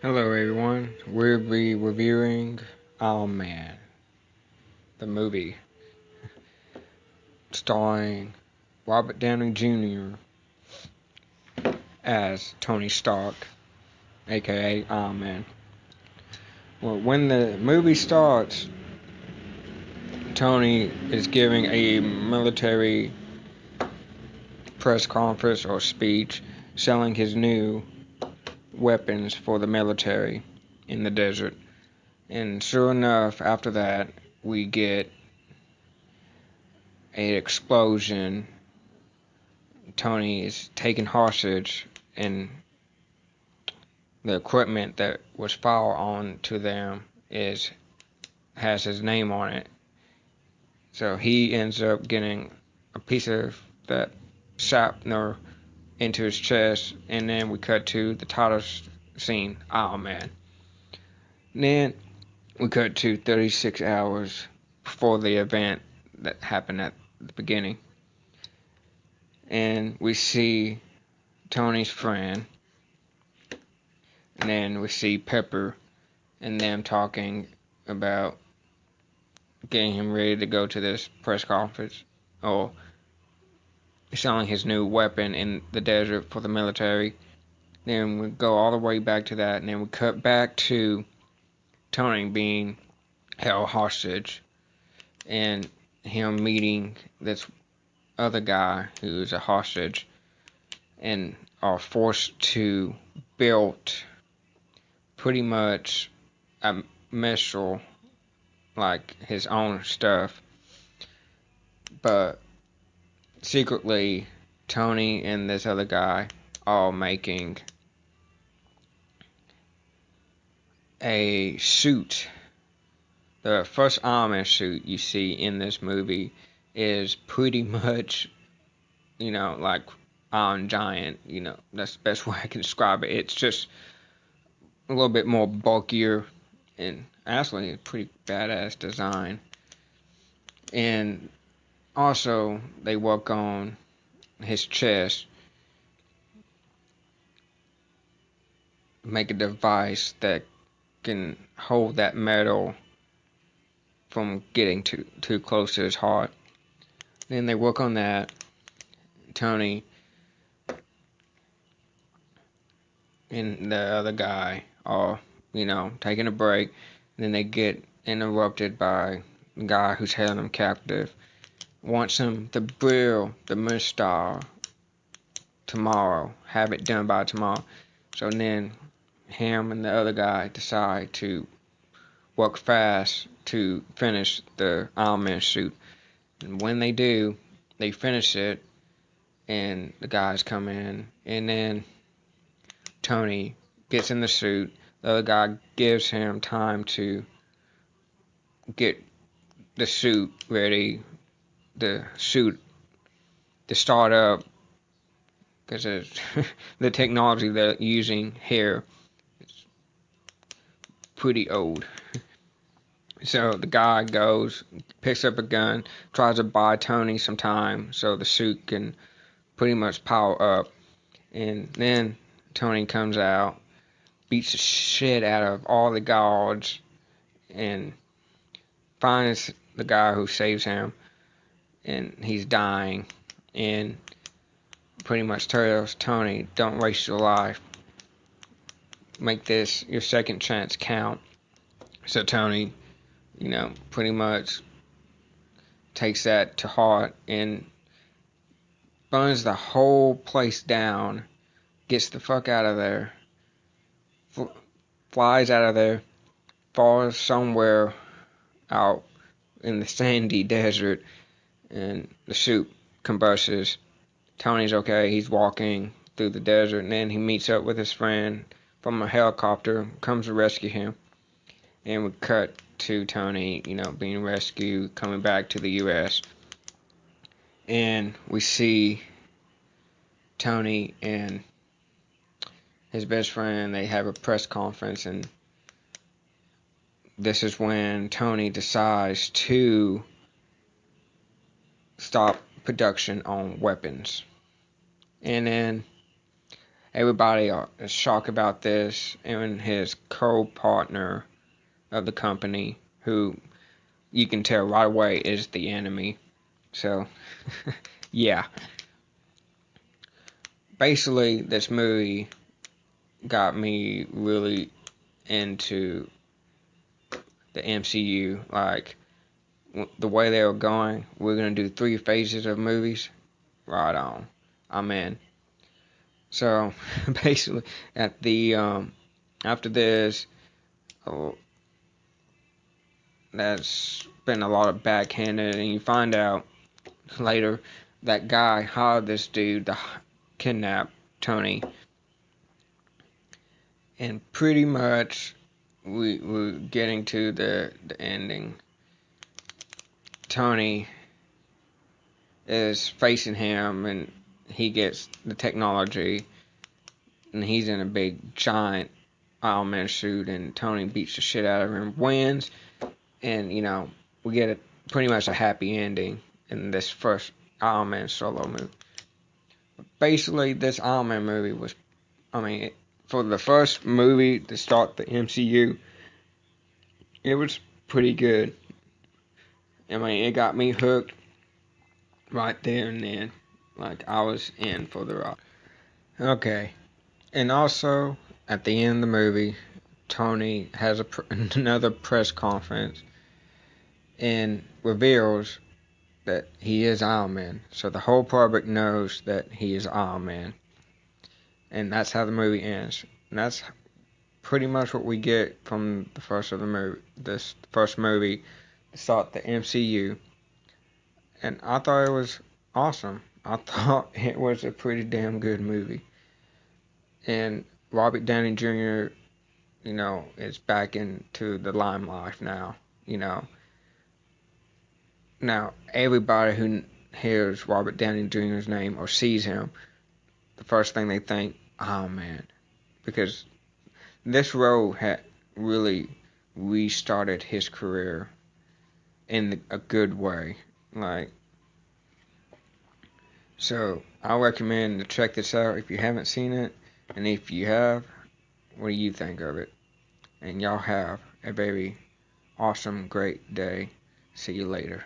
Hello everyone, we'll be reviewing M.S.M, the movie, starring Robert Downey Jr. as Tony Stark, aka Iron Man. Well, when the movie starts, Tony is giving a military press conference or speech selling his new weapons for the military in the desert. And sure enough, after that, we get an explosion. Tony is taken hostage, and the equipment that was fired on to them has his name on it. So he ends up getting a piece of that shrapnel into his chest, and then we cut to the title scene. Oh man! Then we cut to 36 hours before the event that happened at the beginning, and we see Tony's friend, and then we see Pepper and them talking about getting him ready to go to this press conference or selling his new weapon in the desert for the military. Then we go all the way back to that, and then we cut back to Tony being held hostage and him meeting this other guy who's a hostage and are forced to build pretty much a missile like his own stuff, but secretly Tony and this other guy are making a suit. The first armor suit you see in this movie is pretty much, like Iron Giant. That's the best way I can describe it. It's just a little bit more bulkier and actually a pretty badass design. And also, they work on his chest, make a device that can hold that metal from getting too close to his heart. Then they work on that. Tony and the other guy are, taking a break. And then they get interrupted by the guy who's held them captive. Wants him to build the missile tomorrow. Have it done by tomorrow. So then him and the other guy decide to work fast to finish the Iron Man suit. And when they do, they finish it, and the guys come in, and then Tony gets in the suit. The other guy gives him time to get the suit ready, the suit to start up, because the technology they're using here is pretty old. So the guy goes, picks up a gun, tries to buy Tony some time so the suit can pretty much power up. And then Tony comes out, beats the shit out of all the guards, and finds the guy who saves him, and he's dying. And pretty much tells Tony, don't waste your life. Make this your second chance count. So Tony, pretty much takes that to heart and burns the whole place down, gets the fuck out of there, flies out of there, falls somewhere out in the sandy desert, and the suit combusts. Tony's okay, he's walking through the desert, and then he meets up with his friend from a helicopter, comes to rescue him, and we cut to Tony, being rescued, coming back to the U.S., and we see Tony and his best friend, they have a press conference, and this is when Tony decides to stop production on weapons. And then everybody is shocked about this, and his co-partner of the company, who you can tell right away is the enemy. So, yeah. Basically, this movie got me really into the MCU. Like, the way they were going, we're going to do 3 phases of movies. Right on. I'm in. So, basically, at the, after this, oh, that's been a lot of backhanded, and you find out later that guy hired this dude to kidnap Tony, and pretty much we're getting to the ending. Tony is facing him, and he gets the technology, and he's in a big giant Iron Man suit, and Tony beats the shit out of him, wins, and we get pretty much a happy ending in this first Iron Man solo movie. Basically, this Iron Man movie was, for the first movie to start the MCU, it was pretty good. It got me hooked right there and then. Like, I was in for the ride. Okay. And also, at the end of the movie, Tony has another press conference and reveals that he is Iron Man. So the whole public knows that he is Iron Man. And that's how the movie ends. And that's pretty much what we get from the first of the movie. This first movie to start the MCU. And I thought it was awesome. I thought it was a pretty damn good movie. And Robert Downey Jr., is back into the limelight now. Now, everybody who hears Robert Downey Jr.'s name or sees him, the first thing they think, oh man. Because this role had really restarted his career in a good way. So I recommend to check this out if you haven't seen it, and if you have, what do you think of it? And y'all have a very awesome, great day. See you later.